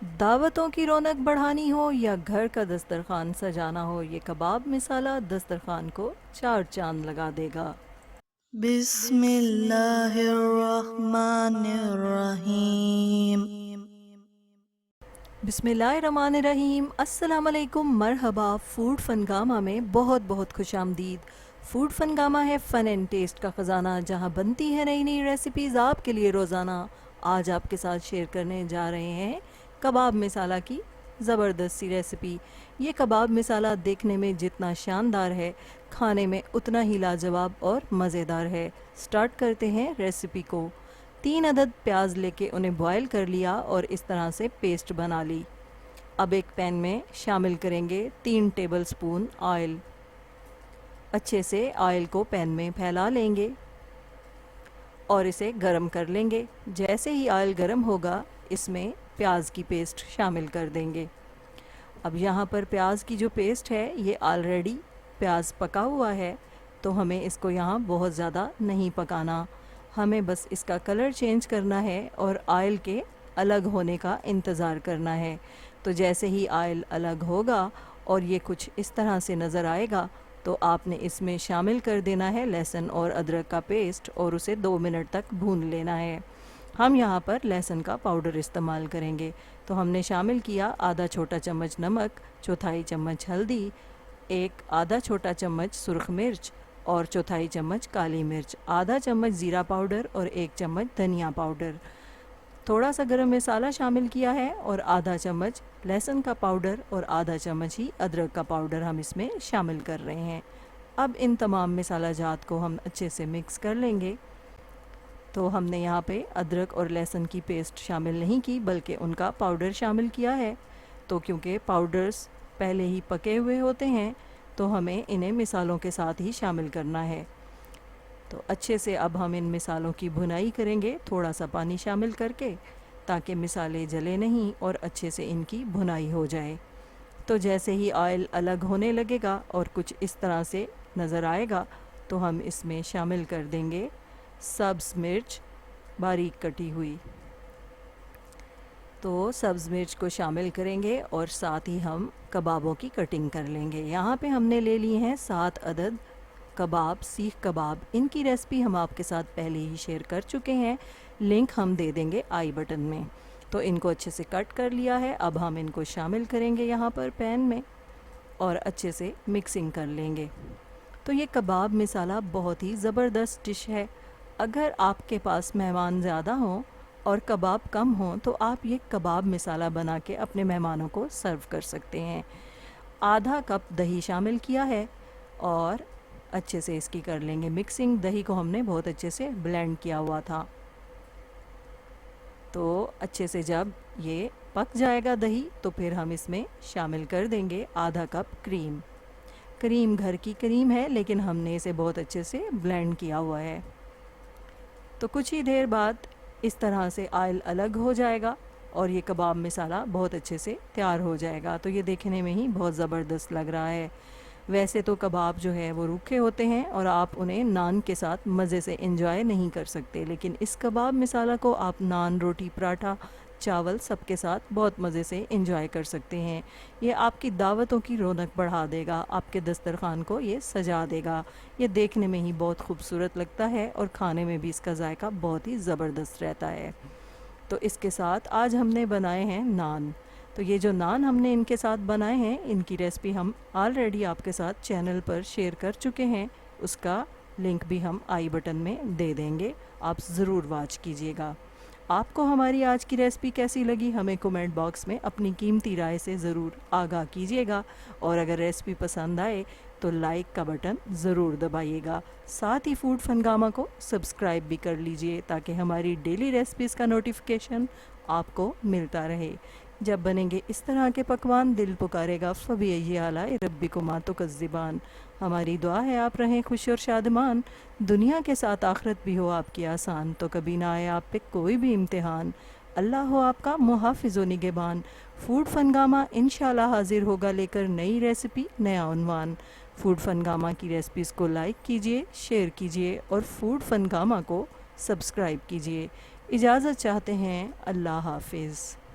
दावतों की रौनक बढ़ानी हो या घर का दस्तरखान सजाना हो, ये कबाब मिसाला दस्तरखान को चार चांद लगा देगा। बिस्मिल्लाहिर्रहमानिर्रहीम। बिस्मिल्लाहिर्रहमानिर्रहीम। अस्सलाम वालेकुम, मरहबा। फूड फनगामा में बहुत बहुत खुशामदीद। फूड फनगामा है फ़न एंड टेस्ट का ख़जाना, जहां बनती है नई नई रेसिपीज़ आपके लिए रोज़ाना। आज आपके साथ शेयर करने जा रहे हैं कबाब मिसाला की ज़बरदस्त सी रेसिपी। ये कबाब मिसाला देखने में जितना शानदार है, खाने में उतना ही लाजवाब और मज़ेदार है। स्टार्ट करते हैं रेसिपी को। 3 अदद प्याज लेके उन्हें बॉयल कर लिया और इस तरह से पेस्ट बना ली। अब एक पैन में शामिल करेंगे 3 टेबलस्पून ऑयल। अच्छे से ऑयल को पैन में फैला लेंगे और इसे गरम कर लेंगे। जैसे ही ऑयल गरम होगा, इसमें प्याज की पेस्ट शामिल कर देंगे। अब यहाँ पर प्याज की जो पेस्ट है, ये ऑलरेडी प्याज पका हुआ है, तो हमें इसको यहाँ बहुत ज़्यादा नहीं पकाना। हमें बस इसका कलर चेंज करना है और ऑयल के अलग होने का इंतज़ार करना है। तो जैसे ही ऑयल अलग होगा और ये कुछ इस तरह से नज़र आएगा, तो आपने इसमें शामिल कर देना है लहसुन और अदरक का पेस्ट और उसे 2 मिनट तक भून लेना है। हम यहाँ पर लहसुन का पाउडर इस्तेमाल करेंगे। तो हमने शामिल किया आधा छोटा चम्मच नमक, चौथाई चम्मच हल्दी, एक आधा छोटा चम्मच सुरख मिर्च और चौथाई चम्मच काली मिर्च, आधा चम्मच ज़ीरा पाउडर और 1 चम्मच धनिया पाउडर। थोड़ा सा गरम मसाला शामिल किया है और आधा चम्मच लहसुन का पाउडर और आधा चम्मच ही अदरक का पाउडर हम इसमें शामिल कर रहे हैं। अब इन तमाम मसाला जात को हम अच्छे से मिक्स कर लेंगे। तो हमने यहाँ पे अदरक और लहसुन की पेस्ट शामिल नहीं की, बल्कि उनका पाउडर शामिल किया है। तो क्योंकि पाउडर्स पहले ही पके हुए होते हैं, तो हमें इन्हें मिसालों के साथ ही शामिल करना है। तो अच्छे से अब हम इन मिसालों की भुनाई करेंगे, थोड़ा सा पानी शामिल करके, ताकि मिसाले जले नहीं और अच्छे से इनकी भुनाई हो जाए। तो जैसे ही ऑयल अलग होने लगेगा और कुछ इस तरह से नज़र आएगा, तो हम इसमें शामिल कर देंगे सब्ज़ मिर्च बारीक कटी हुई। तो सब्ज़ मिर्च को शामिल करेंगे और साथ ही हम कबाबों की कटिंग कर लेंगे। यहाँ पे हमने ले लिए हैं 7 अदद कबाब, सीख कबाब। इनकी रेसिपी हम आपके साथ पहले ही शेयर कर चुके हैं, लिंक हम दे देंगे आई बटन में। तो इनको अच्छे से कट कर लिया है। अब हम इनको शामिल करेंगे यहाँ पर पैन में और अच्छे से मिक्सिंग कर लेंगे। तो ये कबाब मिसाला बहुत ही ज़बरदस्त डिश है। अगर आपके पास मेहमान ज़्यादा हों और कबाब कम हों, तो आप ये कबाब मिसाला बना के अपने मेहमानों को सर्व कर सकते हैं। आधा कप दही शामिल किया है और अच्छे से इसकी कर लेंगे मिक्सिंग। दही को हमने बहुत अच्छे से ब्लेंड किया हुआ था। तो अच्छे से जब ये पक जाएगा दही, तो फिर हम इसमें शामिल कर देंगे आधा कप क्रीम। क्रीम घर की क्रीम है, लेकिन हमने इसे बहुत अच्छे से ब्लेंड किया हुआ है। तो कुछ ही देर बाद इस तरह से ऑयल अलग हो जाएगा और ये कबाब मिसाला बहुत अच्छे से तैयार हो जाएगा। तो ये देखने में ही बहुत ज़बरदस्त लग रहा है। वैसे तो कबाब जो है वो रूखे होते हैं और आप उन्हें नान के साथ मज़े से एंजॉय नहीं कर सकते, लेकिन इस कबाब मिसाला को आप नान, रोटी, पराठा, चावल सबके साथ बहुत मज़े से एंजॉय कर सकते हैं। ये आपकी दावतों की रौनक बढ़ा देगा, आपके दस्तरखान को ये सजा देगा। ये देखने में ही बहुत खूबसूरत लगता है और खाने में भी इसका जायका बहुत ही ज़बरदस्त रहता है। तो इसके साथ आज हमने बनाए हैं नान। तो ये जो नान हमने इनके साथ बनाए हैं, इनकी रेसिपी हम ऑलरेडी आपके साथ चैनल पर शेयर कर चुके हैं। उसका लिंक भी हम आई बटन में दे देंगे, आप ज़रूर वॉच कीजिएगा। आपको हमारी आज की रेसिपी कैसी लगी, हमें कमेंट बॉक्स में अपनी कीमती राय से ज़रूर आगाह कीजिएगा। और अगर रेसिपी पसंद आए तो लाइक का बटन ज़रूर दबाइएगा। साथ ही फूड फनगामा को सब्सक्राइब भी कर लीजिए, ताकि हमारी डेली रेसिपीज़ का नोटिफिकेशन आपको मिलता रहे। जब बनेंगे इस तरह के पकवान, दिल पुकारेगा फ़बी आला रब्बिकुमा तुकज़्ज़िबान। हमारी दुआ है आप रहें खुश और शादमान, दुनिया के साथ आखिरत भी हो आपकी आसान, तो कभी ना आए आप पे कोई भी इम्तिहान। अल्लाह हो आपका मुहाफ़िज़ व निगहबान। फूड फनगामा इंशाल्लाह हाजिर होगा लेकर नई रेसिपी, नया उन्वान। फूड फनगामा की रेसिपीज़ को लाइक कीजिए, शेयर कीजिए और फूड फनगामा को सब्सक्राइब कीजिए। इजाज़त चाहते हैं, अल्लाह हाफिज़।